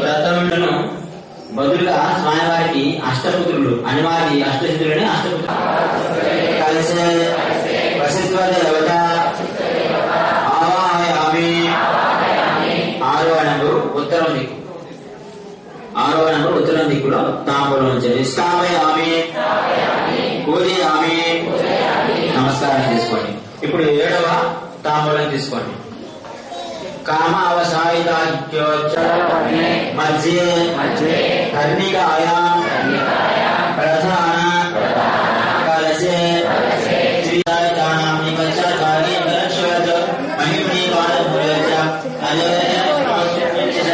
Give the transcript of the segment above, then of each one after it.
వ్రతములను బదులుగా స్వామివారికి అష్టపుత్రులు అనివారి అష్టపుత్రులని అష్టపుత్రులు కలిసే వసిత్వ దేవత ఆవాహయామి. 6వ నంబరు ఉత్తరం దిక్కు. 6వ నంబరు ఉత్తరం దిక్కులో తాంబూలం ఉంచండి. స్థాపయామి, పూజయామి, నమస్కారం చేసుకోండి. ఇప్పుడు 7వ తాంబూలం తీసుకోండి. కామావసాయిదాఖ్యోచ్చ మధ్యే కర్ణికాయాం ప్రధాన కలశే శ్రీదానాం నిపచ్చకారి నరశ్వత మహిమీ వాదమురేచ అజయస్మాసుమిచ్చ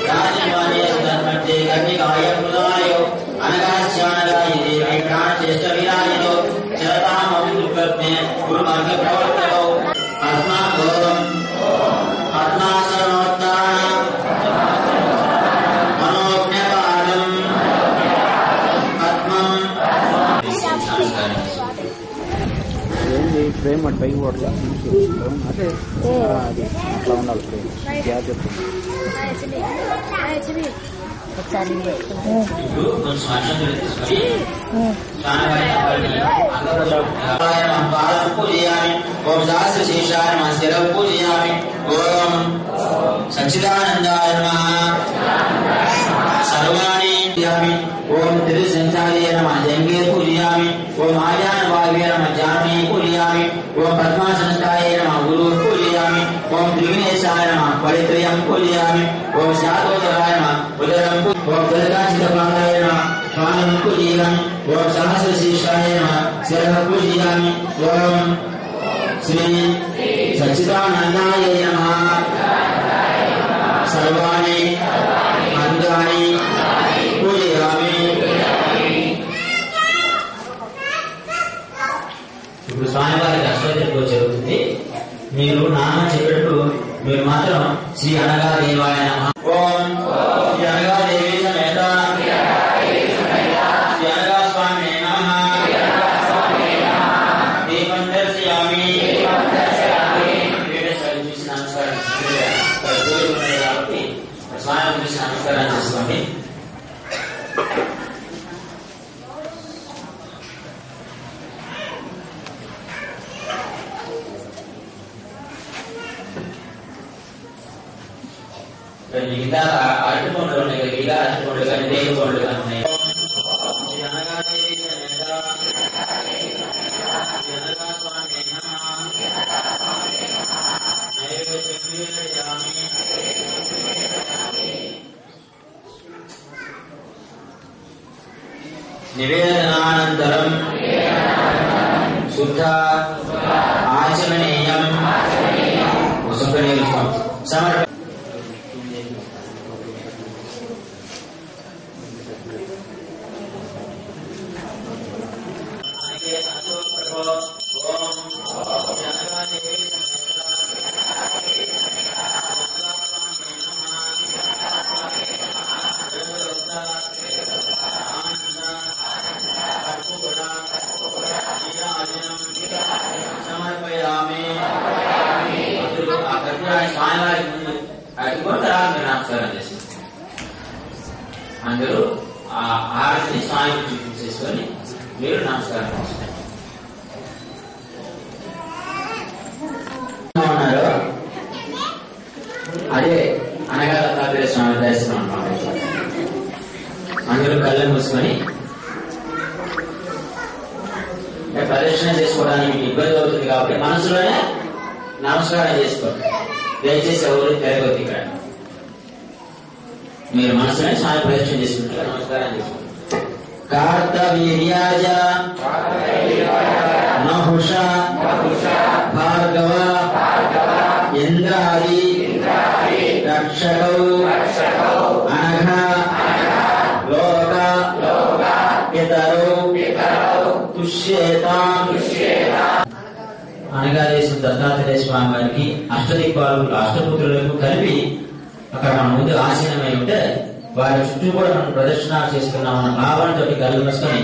రాజమానే సుధర్మధ్యే కర్ణికాయ పురాయో అనగాశ్యానగాయే ప్రాణచేష్ట విరాజితో చరతామం దుఃఖజ్ఞే గురుమార్గ ప్రవర్తకౌ ఆత్మాగౌరవం ఫ్రేమ్ అటు పైకి పోవట్లా అదే అది అట్లా ఉండాలి ఫ్రేమ్ గ్యాప్ చెప్తుంది. సచ్చిదానందాయ సర్వాణి ఓం త్రిసంచార్య నమ జంగే పూజయామి. ఓం ఆయాన భావ్య నమ జామి పూజయామి. ఓం పద్మాసనస్థాయ నమ గురు పూజయామి. ఓం త్రివినేశాయ నమ పరిత్రయం పూజయామి. ఓం శాతోదరాయ నమ ఉదరం. ఓం జలకాచితపాదాయ నమ స్వానం పూజయామి. ఓం సహస్రశీర్షాయ నమ శిరః పూజయామి. ఓం శ్రీ సచ్చిదానందాయ నమ సర్వాణి అంగాని పూజయామి. ఇప్పుడు స్వామివారికి అష్టోత్తర పూజ జరుగుతుంది. మీరు నామం చెప్పేటప్పుడు మీరు మాత్రం శ్రీ అనగా దేవాయ నమః. ఓం శ్రీ అనగా దేవి సమేత శ్రీ అనగా స్వామి నమః. దీపం దర్శయామి. స్వామి చూసి నమస్కారం చేసుకోండి. మిగతా అరటిపండ్లు ఉన్నాయి కదా, మిగతా అరటిపండ్లు కానీ రేగు పండ్లు కానీ ఉన్నాయి. నివేదనానంతరం శుద్ధ ఆచమనీయం సమర్ప. అందరూ ఆ హారతిని స్వామికి చూపించేసుకొని మీరు నమస్కారం చేసుకోండి. అదే అనగా దత్తాత్రేయ స్వామి దర్శనం అన్నమాట. అందరూ కళ్ళు మూసుకొని ప్రదర్శన చేసుకోవడానికి మీకు ఇబ్బంది అవుతుంది కాబట్టి మనసులోనే నమస్కారం చేసుకోండి. దయచేసి ఎవరు తిరగొద్దు. ఇక్కడ మీరు మనసులోనే స్వామి ప్రదర్శన చేసుకుంటారు. నమస్కారం చేసుకోండి. కార్తవీర్యాయ నహుష భార్గవ ఇంద్రాది రక్షకౌ అనఘ లోక పితరౌ తుష్యేతాం. అనగా దేశం దత్తాత్రేయ స్వామి వారికి అష్టదిక్పాలకులు అష్టపుత్రులకు కలిపి అక్కడ మన ముందు ఆసీనమై ఉంటే వారి చుట్టూ కూడా మనం ప్రదర్శనలు చేసుకున్నామన్న భావనతో కలిగి వేసుకొని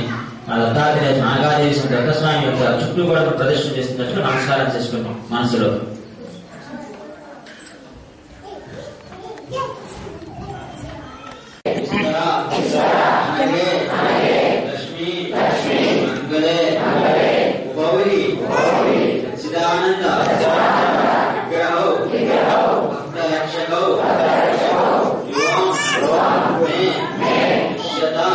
ఆ దత్తాత్రేయ అనగాదేవి దత్తస్వామి యొక్క చుట్టూ కూడా ప్రదర్శన చేస్తున్నట్లు నమస్కారం చేసుకుంటాం మనసులో. मंगले उपौरी सच्चिदानंद विग्रहौ भक्तरक्षकौ युवां मे निश्यता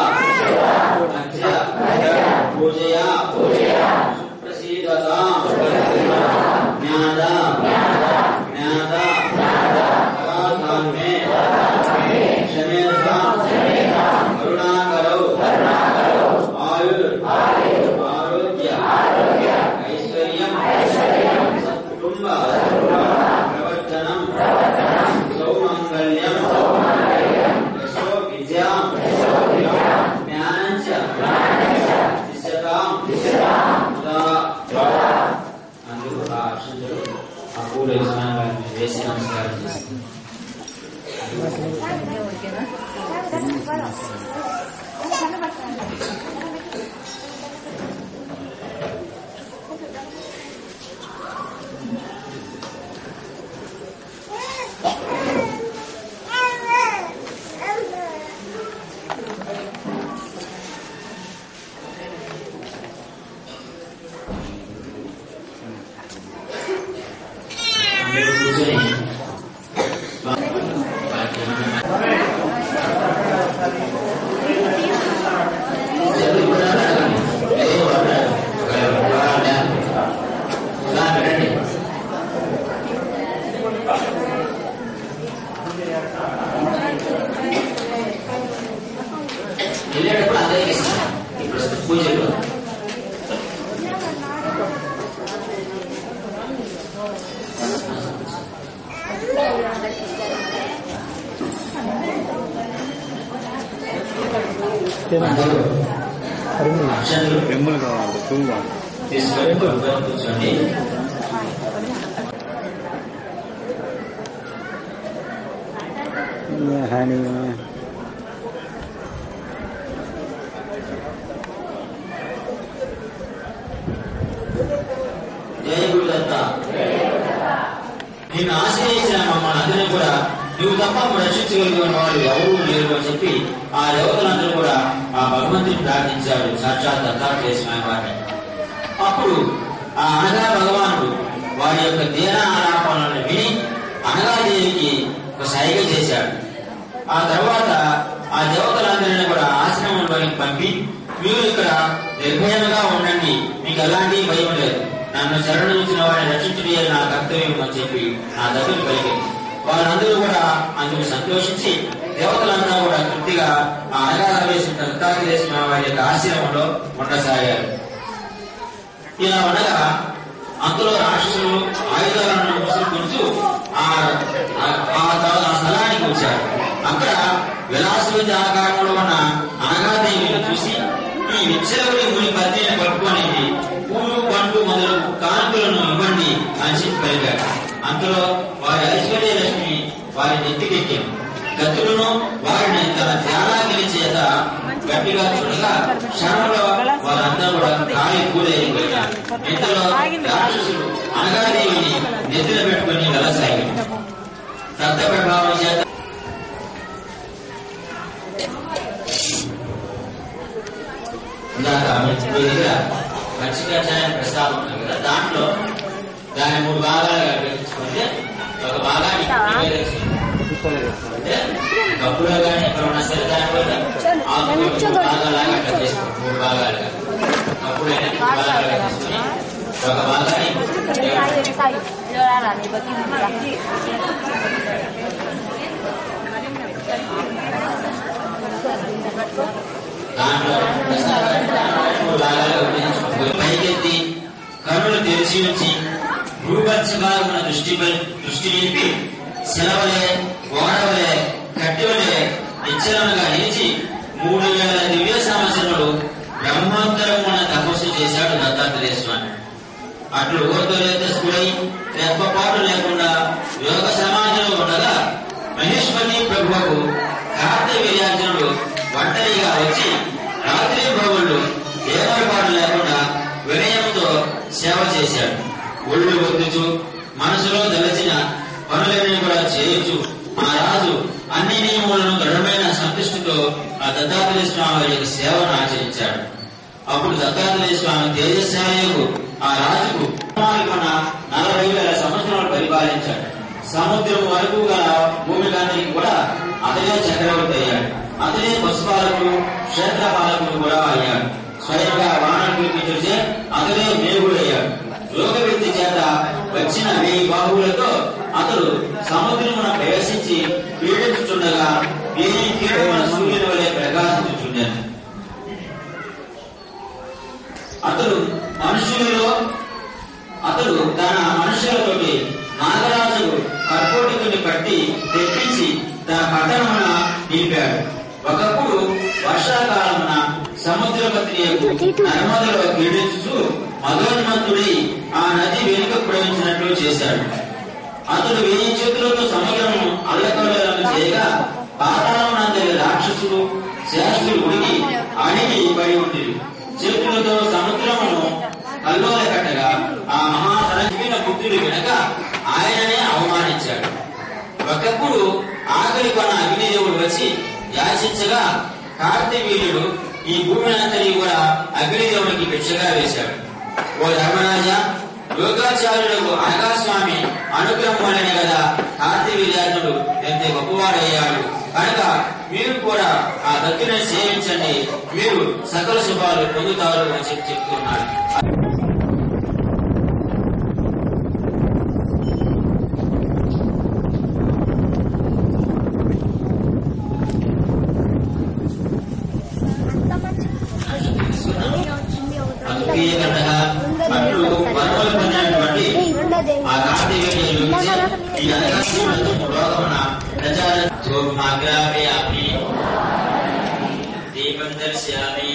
पूजया प्रसीदतां ज्ञाता अपराधान् मे क्षमेतां करुणाकरौ आरोग्य ऐश्वर्यं सत्कुटुंब प्रवर्तनं सौमंगल्यं यशो विद्या ज्ञानं च అందుకు ఆ అక్షంతులు ఆ పూలు వేసి నమస్కారం చేస్తుంది. వెళ్ళేటప్పుడు అందరికీ ఇస్తాను. ఇప్పుడు పూజలు రెమ్ములు కావాలి పువ్వు తీసుకొని కూర్చోండి. హాని జయ గురుదత్త. నిన్ను ఆశ్రయించిన మమ్మల్ని అందరినీ కూడా నువ్వు తప్ప రక్షించగలిగిన వాడు ఎవరూ లేరు అని చెప్పి ఆ దేవతలందరూ కూడా ఆ భగవంతుని ప్రార్థించాడు. సాక్షాత్ దత్తాత్రేయ స్వామి వారిని. అప్పుడు ఆ అనగా భగవానుడు వారి యొక్క దీన ఆలాపనలను విని అనగాదేవికి ఒక సైగ చేశాడు. ఆ తర్వాత ఆ దేవతలందరినీ కూడా ఆశ్రమంలోకి పంపి మీరు ఇక్కడ నిర్భయంగా ఉండండి, మీకు ఎలాంటి భయం లేదు, నన్ను శరణించిన వారిని రక్షించడే నా కర్తవ్యం అని చెప్పి నా దగ్గర పలికింది. వారందరూ కూడా అందుకు సంతోషించి దేవతలంతా కూడా తృప్తిగా ఆ అనగా వేసిన దత్తాత్రేయ స్వామి వారి యొక్క ఆశ్రమంలో ఉండసాగారు. ఇలా ఉండగా అందులో రాక్షసులు ఆయుధాలను ముసురుకుంటూ ఆ స్థలానికి వచ్చారు. అక్కడ విలాసవతి ఆకారంలో ఉన్న అనగాదేవిని చూసి ఈ విచ్చలవిడి ముని పత్నిని పట్టుకొని పూలు పండ్లు మొదలు కానుకలను ఇవ్వండి అని చెప్పి పలికారు. అంతలో వారి ఐశ్వర్యలక్ష్మి వారి నెత్తికెక్కింది. గతులను వారిని తన ధ్యానాగ్ని చేత గట్టిగా చూడగా క్షణంలో వారంతా కూడా కాలి కూలైపోయారు. ఇంతలో రాక్షసులు అనగాదేవిని నెత్తిన పెట్టుకుని వెళ్ళసాగారు. రక్త ప్రభావం చేత పచ్చికచాయం ప్రస్తావన ఉంది కదా, దాంట్లో దాన్ని 3 భాగాలుగా విభజించుకుంటే ఒక భాగాన్ని అంటే కప్పులో కానీ ఎక్కడ ఉన్నా సరే దానివల్ల ఆ 3 భాగాలాగా అట్లా చేసుకోండి. 3 భాగాలుగా కప్పులు అయితే 3 భాగాలుగా తీసుకుని ఒక భాగాన్ని దాంట్లో పైకెత్తి కన్నులు తెరిచి ఉంచి భూపక్షగా ఉన్న దృష్టి నిలిపి శిలవలే గోడవలే కట్టివలే నిశ్చలముగా నిలిచి 3000 దివ్య సంవత్సరములు బ్రహ్మోత్తరమున తపస్సు చేశాడు దత్తాత్రేయ స్వామి. అట్లు ఓర్ధరేతస్కుడై రెప్పపాటు లేకుండా యోగ సమాధిలో ఉండగా మహేశ్వరి ప్రభువుకు కార్తవీర్యార్జునుడు ఒంటరిగా వచ్చి రాత్రి భవుళ్ళు ఏమరపాటు లేకుండా వినయంతో సేవ చేశాడు. ఒళ్ళు ఒత్తుచు మనసులో దలచిన పనులన్నీ కూడా చేయొచ్చు ఆ రాజు అన్ని నియమాలను దృఢమైన సంతృష్టితో ఆ దత్తాత్రేయ స్వామి వారి యొక్క సేవను ఆచరించాడు. అప్పుడు దత్తాత్రేయ స్వామి తేజస్శాలకు ఆ రాజుకు 40,000 సంవత్సరాలు పరిపాలించాడు. సముద్రం వరకు గల భూమికాంతికి కూడా అతడే చక్రవర్తి అయ్యాడు. అతడే పుష్పాలకుడు, క్షేత్రపాలకుడు కూడా అయ్యాడు. స్వయంగా వానరుడు చూసే అతడే దేవుడు అయ్యాడు. యోగ వ్యక్తి చేత వచ్చిన 1000 బాహువులతో అతడు సముద్రమున ప్రవేశించి పీడించుచుండగా 1000 కిరణముల సూర్యుని వలె ప్రకాశించుచుండాను. అతడు తన మనుషులతోటి నాగరాజు కర్కోటికుని పట్టి తెప్పించి తన పట్టణమున నిలిపాడు. ఒకప్పుడు వర్షాకాలమున సముద్రపత్రియకు నర్మదలో క్రీడించుచు మధోన్మంతుడి ఆ నది వెనుక ప్రవహించినట్లు చేశాడు. అతడు 1000 చేతులతో సముద్రమును అల్లకల్లోలం చేయగా పాతాళమునందరి రాక్షసులు శాస్త్రులు ఉడికి అణిగి పడి ఉంటుంది. చేతులతో సముద్రమును కల్లోల కట్టగా ఆ మహాసరజీవిన బుద్ధుడు వెనక ఆయననే అవమానించాడు. ఒకప్పుడు ఆకలి కొన్న అగ్నిదేవుడు వచ్చి యాచించగా కార్తవీర్యుడు ఈ భూమినంతని కూడా అగ్నిదేవుడికి భిక్షగా వేశాడు. ఓ ధర్మరాజా, యోగాచార్యులకు అనగాస్వామి అనుగ్రహం వలనే కదా కార్తవీర్యార్జునుడు ఎంత గొప్పవాడయ్యాడు. కనుక మీరు కూడా ఆ దత్తుని సేవించండి, మీరు సకల శుభాలు పొందుతారు అని చెప్తున్నాడు. ఆ కార్తవీర్యుడు ఈ అనగాస్వామి లోకమున ప్రచారం దీపం దర్శయామి.